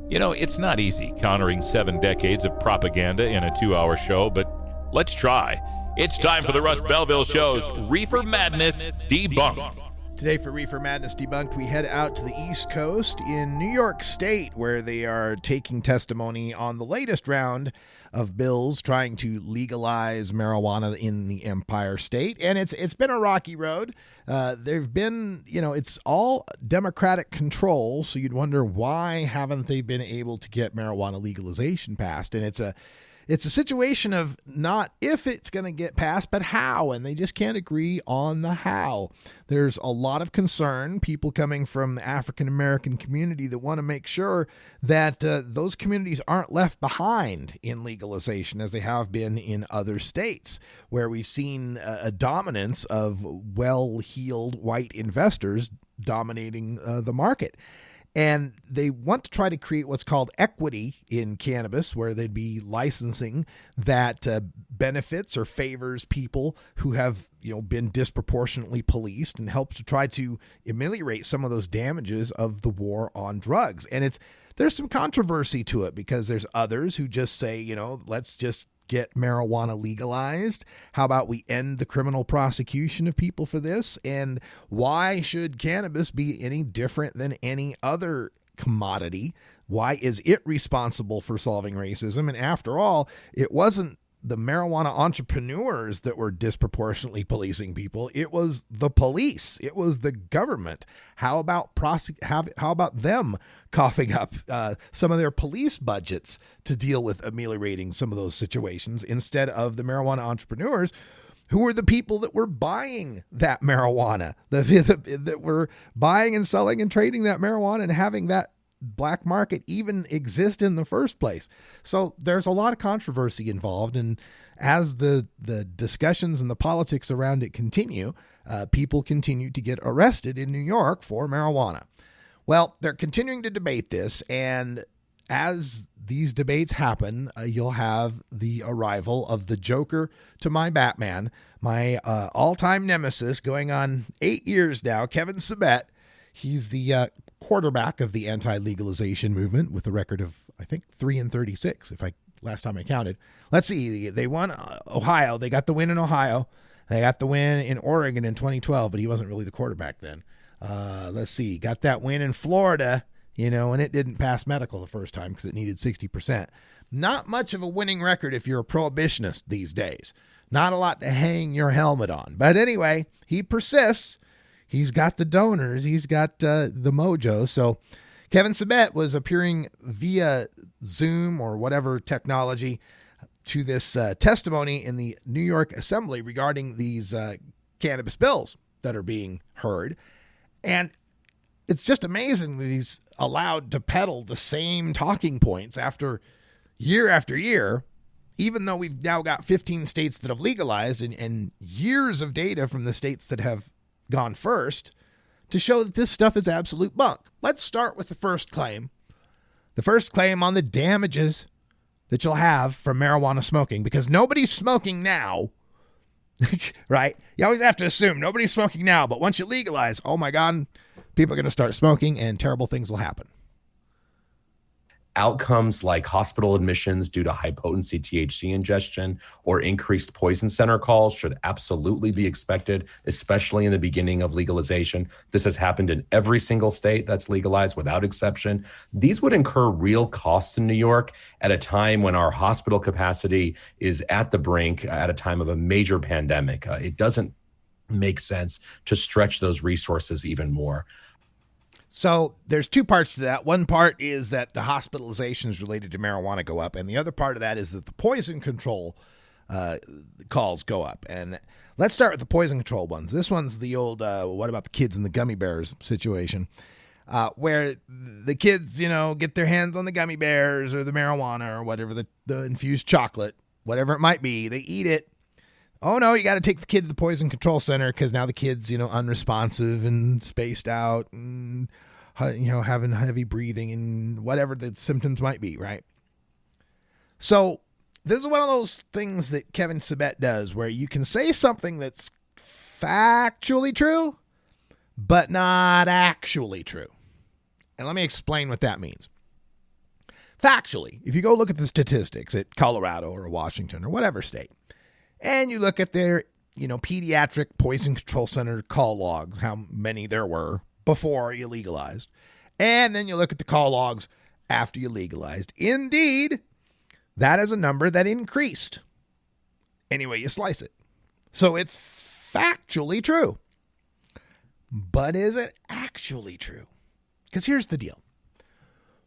You know, it's not easy countering 7 decades of propaganda in a 2-hour show, but let's try. It's time for the Russ Belville Show's Reefer Madness Debunked. Today for Reefer Madness Debunked, we head out to the East Coast in New York State, where they are taking testimony on the latest round of bills trying to legalize marijuana in the Empire State. And it's been a rocky road. There've been, it's all Democratic control, so you'd wonder why haven't they been able to get marijuana legalization passed? And it's a situation of not if it's going to get passed, but how, and they just can't agree on the how. There's a lot of concern, people coming from the African-American community that want to make sure that those communities aren't left behind in legalization as they have been in other states, where we've seen a dominance of well-heeled white investors dominating the market. And they want to try to create what's called equity in cannabis, where they'd be licensing that benefits or favors people who have, been disproportionately policed, and helps to try to ameliorate some of those damages of the war on drugs. And there's some controversy to it, because there's others who just say, let's just get marijuana legalized. How about we end the criminal prosecution of people for this? And why should cannabis be any different than any other commodity? Why is it responsible for solving racism? And after all, it wasn't the marijuana entrepreneurs that were disproportionately policing people. It was the police. It was the government. How about how about them coughing up some of their police budgets to deal with ameliorating some of those situations, instead of the marijuana entrepreneurs, who were the people that were buying that marijuana, that were buying and selling and trading that marijuana and having that black market even exist in the first place. So there's a lot of controversy involved, and as the discussions and the politics around it continue, people continue to get arrested in New York for marijuana. Well, they're continuing to debate this, and as these debates happen, you'll have the arrival of the Joker to my Batman, my all-time nemesis, going on 8 years now, Kevin Sabet. He's the quarterback of the anti-legalization movement with a record of, I think, 3-36, last time I counted. Let's see, they won Ohio. They got the win in Ohio. They got the win in Oregon in 2012, but he wasn't really the quarterback then. Let's see, got that win in Florida, and it didn't pass medical the first time because it needed 60%. Not much of a winning record if you're a prohibitionist these days. Not a lot to hang your helmet on. But anyway, he persists. He's got the donors. He's got the mojo. So Kevin Sabet was appearing via Zoom or whatever technology to this testimony in the New York Assembly regarding these cannabis bills that are being heard. And it's just amazing that he's allowed to peddle the same talking points after year, even though we've now got 15 states that have legalized and years of data from the states that have gone first to show that this stuff is absolute bunk. Let's start with the first claim. The first claim on the damages that you'll have from marijuana smoking, because nobody's smoking now, right? You always have to assume nobody's smoking now, but once you legalize, oh my God, people are going to start smoking and terrible things will happen. Outcomes like hospital admissions due to high potency THC ingestion or increased poison center calls should absolutely be expected, especially in the beginning of legalization. This has happened in every single state that's legalized without exception. These would incur real costs in New York at a time when our hospital capacity is at the brink, at a time of a major pandemic. It doesn't make sense to stretch those resources even more. So there's two parts to that. One part is that the hospitalizations related to marijuana go up, and the other part of that is that the poison control calls go up. And let's start with the poison control ones. This one's the old what about the kids and the gummy bears situation, where the kids, get their hands on the gummy bears or the marijuana or whatever, the infused chocolate, whatever it might be. They eat it. Oh, no, you got to take the kid to the poison control center because now the kid's, unresponsive and spaced out and, having heavy breathing and whatever the symptoms might be, right? So this is one of those things that Kevin Sabet does where you can say something that's factually true, but not actually true. And let me explain what that means. Factually, if you go look at the statistics at Colorado or Washington or whatever state, and you look at their, pediatric poison control center call logs, how many there were before you legalized, and then you look at the call logs after you legalized, indeed, that is a number that increased any way you slice it. So it's factually true. But is it actually true? Because here's the deal.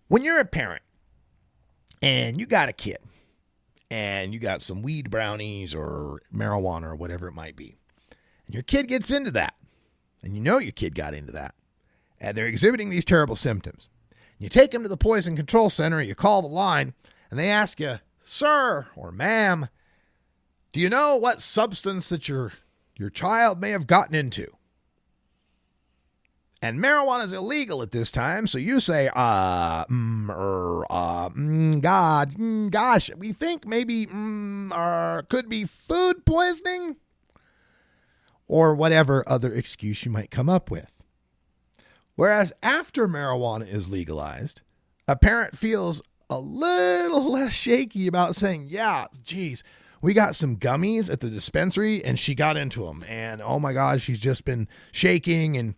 When you're a parent and you got a kid and you got some weed brownies or marijuana or whatever it might be, and your kid gets into that, and your kid got into that, and they're exhibiting these terrible symptoms, you take them to the poison control center, you call the line, and they ask you, sir or ma'am, do you know what substance that your child may have gotten into? And marijuana is illegal at this time, so you say, gosh, we think maybe, could be food poisoning, or whatever other excuse you might come up with. Whereas after marijuana is legalized, a parent feels a little less shaky about saying, yeah, geez, we got some gummies at the dispensary and she got into them. And oh my God, she's just been shaking. And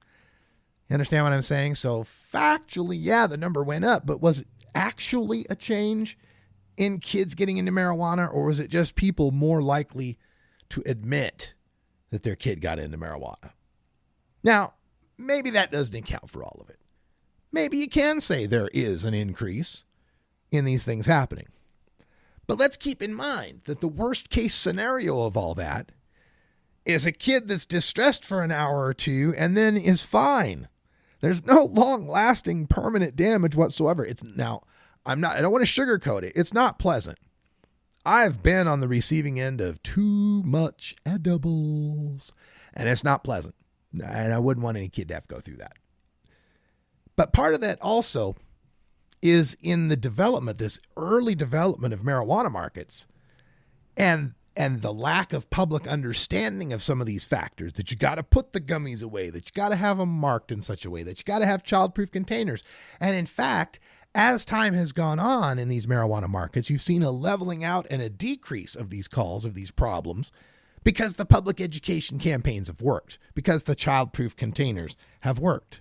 you understand what I'm saying? So factually, yeah, the number went up, but was it actually a change in kids getting into marijuana, or was it just people more likely to admit that their kid got into marijuana? Now, maybe that doesn't account for all of it. Maybe you can say there is an increase in these things happening. But let's keep in mind that the worst case scenario of all that is a kid that's distressed for an hour or two and then is fine. There's no long lasting permanent damage whatsoever. I don't want to sugarcoat it. It's not pleasant. I've been on the receiving end of too much edibles, and it's not pleasant. And I wouldn't want any kid to have to go through that. But part of that also is in the development, this early development of marijuana markets, and the lack of public understanding of some of these factors, that you got to put the gummies away, that you got to have them marked in such a way, that you got to have childproof containers. And in fact, as time has gone on in these marijuana markets, you've seen a leveling out and a decrease of these calls, of these problems, because the public education campaigns have worked, because the childproof containers have worked.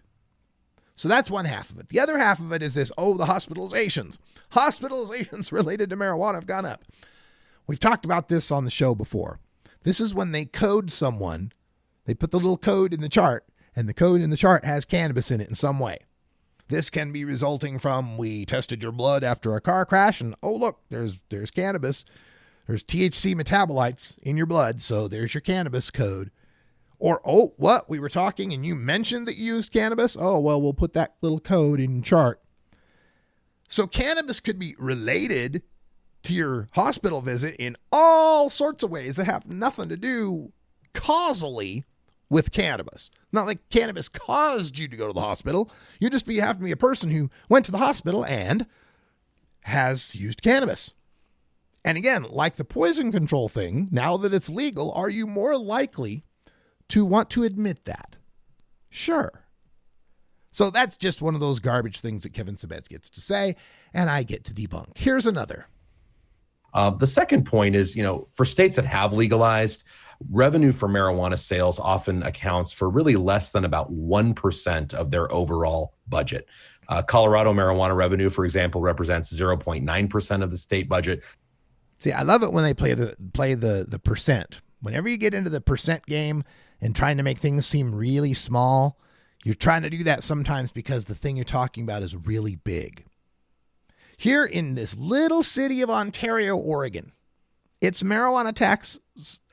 So that's one half of it. The other half of it is this, the hospitalizations. Hospitalizations related to marijuana have gone up. We've talked about this on the show before. This is when they code someone. They put the little code in the chart, and the code in the chart has cannabis in it in some way. This can be resulting from, we tested your blood after a car crash, and look, there's cannabis. There's THC metabolites in your blood, so there's your cannabis code. Or, what? We were talking and you mentioned that you used cannabis? We'll put that little code in your chart. So cannabis could be related to your hospital visit in all sorts of ways that have nothing to do causally with cannabis. Not like cannabis caused you to go to the hospital. You just have to be a person who went to the hospital and has used cannabis. And again, like the poison control thing, now that it's legal, are you more likely to want to admit that? Sure. So that's just one of those garbage things that Kevin Sabet gets to say, and I get to debunk. Here's another. The second point is, for states that have legalized, revenue for marijuana sales often accounts for really less than about 1% of their overall budget. Colorado marijuana revenue, for example, represents 0.9% of the state budget. See, I love it when they play the percent. Whenever you get into the percent game and trying to make things seem really small, you're trying to do that sometimes because the thing you're talking about is really big. Here in this little city of Ontario, Oregon, its marijuana tax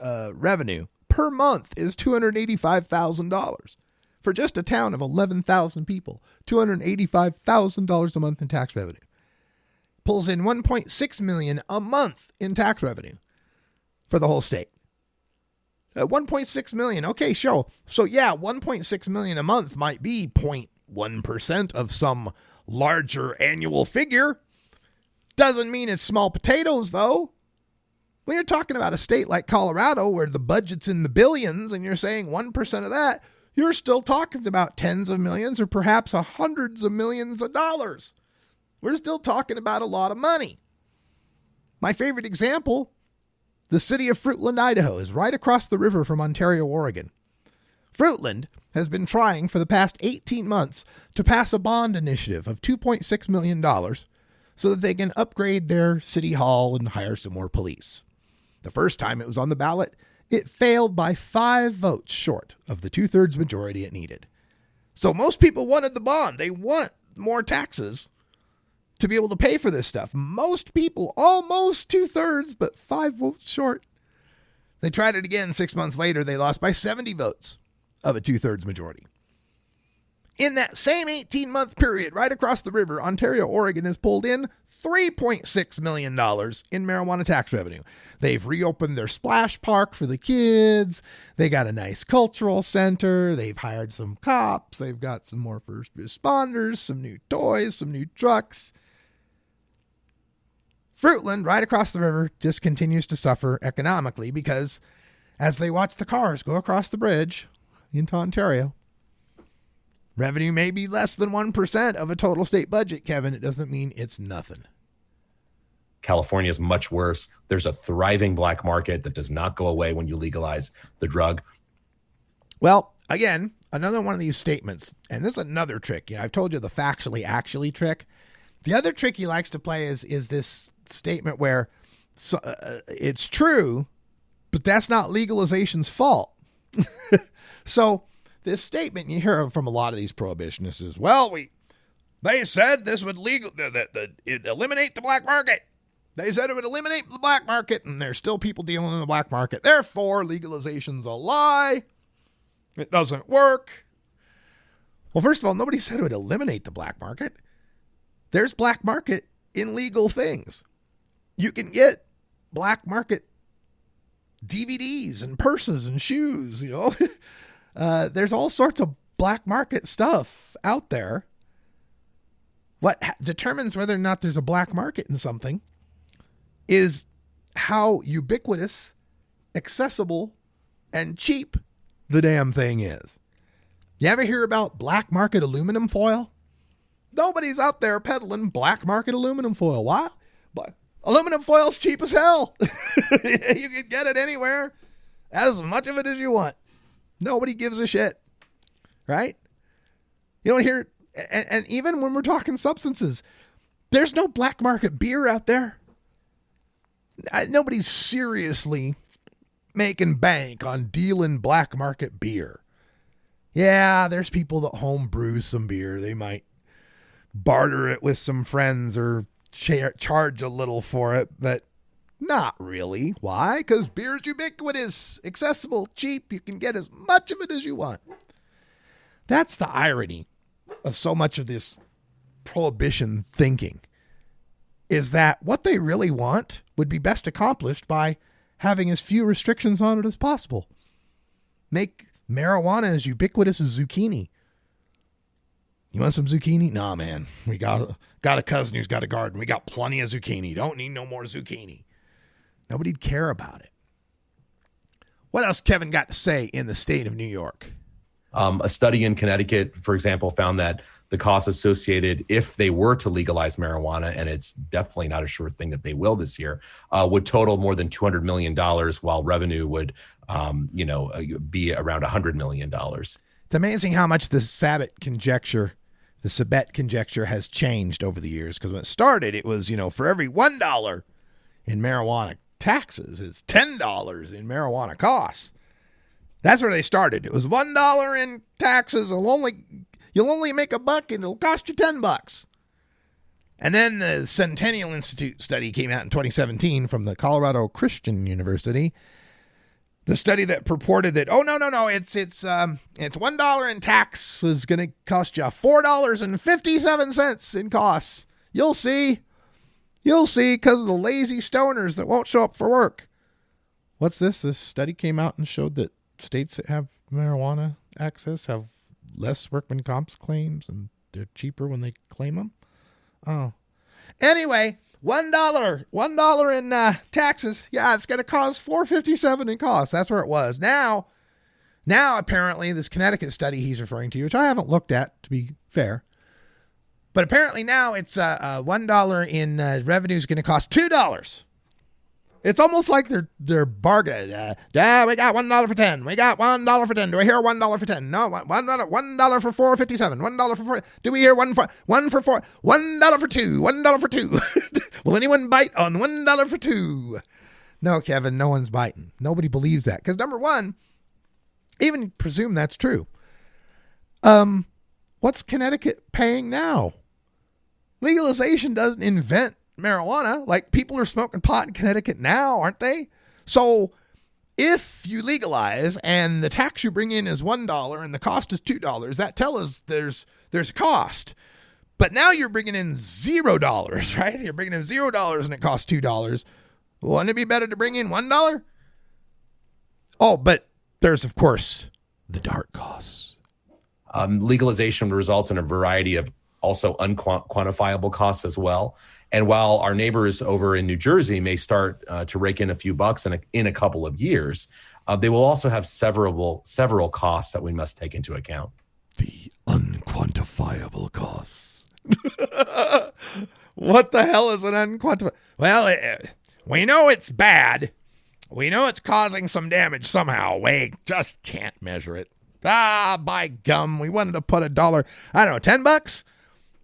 revenue per month is $285,000 for just a town of 11,000 people. $285,000 a month in tax revenue. Pulls in $1.6 million a month in tax revenue for the whole state. 1.6 million. Okay, sure. So yeah, 1.6 million a month might be 0.1% of some larger annual figure. Doesn't mean it's small potatoes, though. When you're talking about a state like Colorado where the budget's in the billions and you're saying 1% of that, you're still talking about tens of millions or perhaps hundreds of millions of dollars. We're still talking about a lot of money. My favorite example, the city of Fruitland, Idaho, is right across the river from Ontario, Oregon. Fruitland has been trying for the past 18 months to pass a bond initiative of $2.6 million so that they can upgrade their city hall and hire some more police. The first time it was on the ballot, it failed by 5 votes short of the 2/3 majority it needed. So most people wanted the bond. They want more taxes to be able to pay for this stuff. Most people, almost 2/3, but 5 votes short. They tried it again 6 months later. They lost by 70 votes of a 2/3 majority. In that same 18-month period, right across the river, Ontario, Oregon has pulled in $3.6 million in marijuana tax revenue. They've reopened their splash park for the kids. They got a nice cultural center. They've hired some cops. They've got some more first responders, some new toys, some new trucks. Fruitland, right across the river, just continues to suffer economically because as they watch the cars go across the bridge into Ontario, revenue may be less than 1% of a total state budget, Kevin. It doesn't mean it's nothing. California is much worse. There's a thriving black market that does not go away when you legalize the drug. Well, again, another one of these statements, and this is another trick. I've told you the factually actually trick. The other trick he likes to play is this statement where it's true, but that's not legalization's fault. So this statement you hear from a lot of these prohibitionists is, well, they said this would it'd eliminate the black market. They said it would eliminate the black market, and there's still people dealing in the black market. Therefore, legalization's a lie. It doesn't work. Well, first of all, nobody said it would eliminate the black market. There's black market in legal things. You can get black market DVDs and purses and shoes, There's all sorts of black market stuff out there. What determines whether or not there's a black market in something is how ubiquitous, accessible, and cheap the damn thing is. You ever hear about black market aluminum foil? Nobody's out there peddling black market aluminum foil. Why? But aluminum foil's cheap as hell. You can get it anywhere, as much of it as you want. Nobody gives a shit, right? You don't hear, and even when we're talking substances, there's no black market beer out there. Nobody's seriously making bank on dealing black market beer. Yeah, there's people that home brew some beer. They might barter it with some friends or charge a little for it, but not really. Why? Because beer's ubiquitous, accessible, cheap. You can get as much of it as you want. That's the irony of so much of this prohibition thinking, is that what they really want would be best accomplished by having as few restrictions on it as possible. Make marijuana as ubiquitous as zucchini. You want some zucchini? Nah, man. We got a cousin who's got a garden. We got plenty of zucchini. Don't need no more zucchini. Nobody'd care about it. What else Kevin got to say in the state of New York? A study in Connecticut, for example, found that the costs associated if they were to legalize marijuana, and it's definitely not a sure thing that they will this year, would total more than $200 million, while revenue would, be around $100 million. It's amazing how much the Sabet conjecture has changed over the years. Because when it started, it was, for every $1 in marijuana taxes, it's $10 in marijuana costs. That's where they started. It was $1 in taxes. You'll only make $1 and it'll cost you $10. And then the Centennial Institute study came out in 2017 from the Colorado Christian University. The study that purported that, oh, no, it's $1 in tax is going to cost you $4.57 in costs. You'll see, because of the lazy stoners that won't show up for work. What's this? This study came out and showed that states that have marijuana access have less workman comp claims and they're cheaper when they claim them. Oh, anyway, $1 in taxes. Yeah, it's going to cost $4.57 in costs. That's where it was. Now, apparently, this Connecticut study he's referring to, which I haven't looked at, to be fair, but apparently now it's $1 in revenue is going to cost $2. It's almost like they're bargaining. We got $1 for 10. We got $1 for 10. Do I hear $1 for 10? No, $1 for $4.57. $1 for 4. Do we hear $1 for 4? $1 for 2. $1 for 2. Will anyone bite on $1 for 2? No, Kevin, no one's biting. Nobody believes that. Because number one, even presume that's true. What's Connecticut paying now? Legalization doesn't invent marijuana. Like, people are smoking pot in Connecticut now, aren't they? So if you legalize and the tax you bring in is $1 and the cost is $2, that tells us there's a cost. But now you're bringing in $0, right? You're bringing in $0 and it costs $2. Wouldn't it be better to bring in $1? Oh, but there's, of course, the dark costs. Legalization results in a variety of also unquantifiable costs as well. And while our neighbors over in New Jersey may start to rake in a few bucks in a couple of years, they will also have several costs that we must take into account. The unquantifiable costs. What the hell is an unquantifiable? Well, we know it's bad. We know it's causing some damage somehow. We just can't measure it. By gum, we wanted to put $1, I don't know, $10?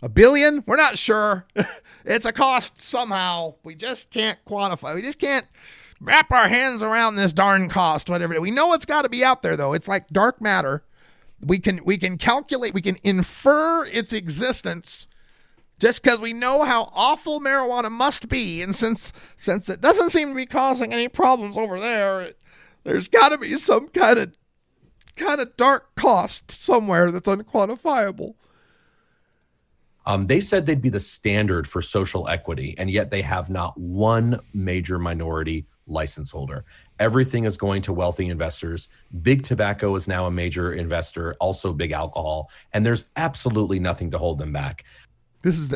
$1 billion? We're not sure. It's a cost somehow. We just can't quantify. We just can't wrap our hands around this darn cost, whatever. We know it's got to be out there, though. It's like dark matter. We can calculate, we can infer its existence just because we know how awful marijuana must be. And since it doesn't seem to be causing any problems over there, there's got to be some kind of dark cost somewhere that's unquantifiable. They said they'd be the standard for social equity, and yet they have not one major minority license holder. Everything is going to wealthy investors. Big tobacco is now a major investor, also big alcohol, and there's absolutely nothing to hold them back. This is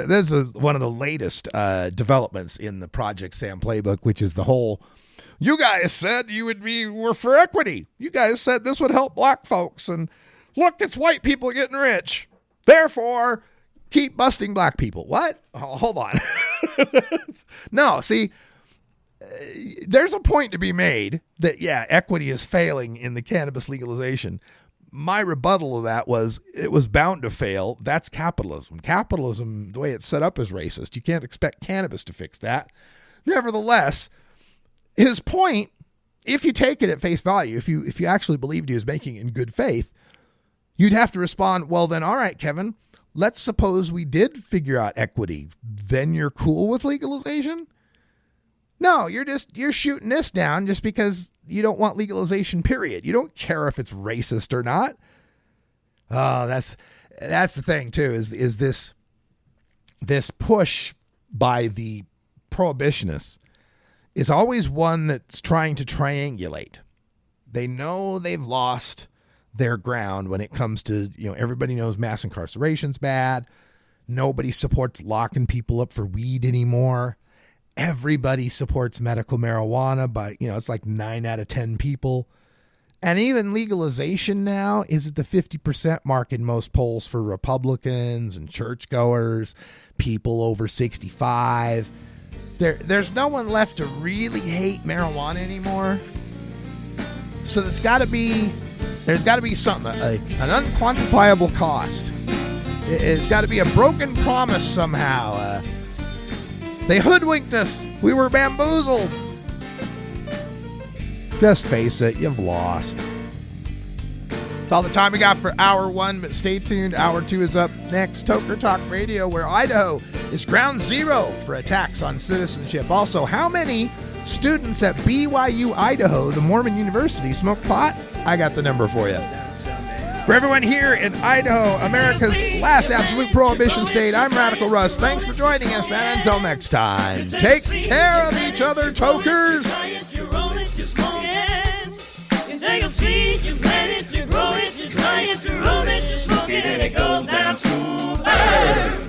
one of the latest developments in the Project Sam playbook, which is the whole, you guys said were for equity. You guys said this would help black folks, and look, it's white people getting rich. Therefore, keep busting black people. What? Oh, hold on. No, see, there's a point to be made that, yeah, equity is failing in the cannabis legalization. My rebuttal of that was it was bound to fail. That's capitalism. Capitalism, the way it's set up, is racist. You can't expect cannabis to fix that. Nevertheless, his point, if you take it at face value, if you actually believed he was making it in good faith, you'd have to respond, well, then, all right, Kevin, let's suppose we did figure out equity. Then you're cool with legalization? No, you're shooting this down just because you don't want legalization, period. You don't care if it's racist or not. Oh, that's the thing too, is this push by the prohibitionists is always one that's trying to triangulate. They know they've lost their ground when it comes to, everybody knows mass incarceration's bad. Nobody supports locking people up for weed anymore. Everybody supports medical marijuana by, it's like 9 out of 10 people. And even legalization now is at the 50% mark in most polls for Republicans and churchgoers, people over 65. There's no one left to really hate marijuana anymore. So there's got to be something, an unquantifiable cost. It's got to be a broken promise somehow. They hoodwinked us. We were bamboozled. Just face it, you've lost. That's all the time we got for hour 1, but stay tuned. Hour 2 is up next. Toker Talk Radio, where Idaho is ground zero for attacks on citizenship. Also, how many students at BYU Idaho, the Mormon University, smoke pot? I got the number for you. For everyone here in Idaho, America's last absolute prohibition state, I'm Radical Russ. Thanks for joining us, and until next time, take care of each other, tokers. Take a seed, you plant it, you grow it, you dry it, you roll it, you smoke it, and it goes down smooth. Hey!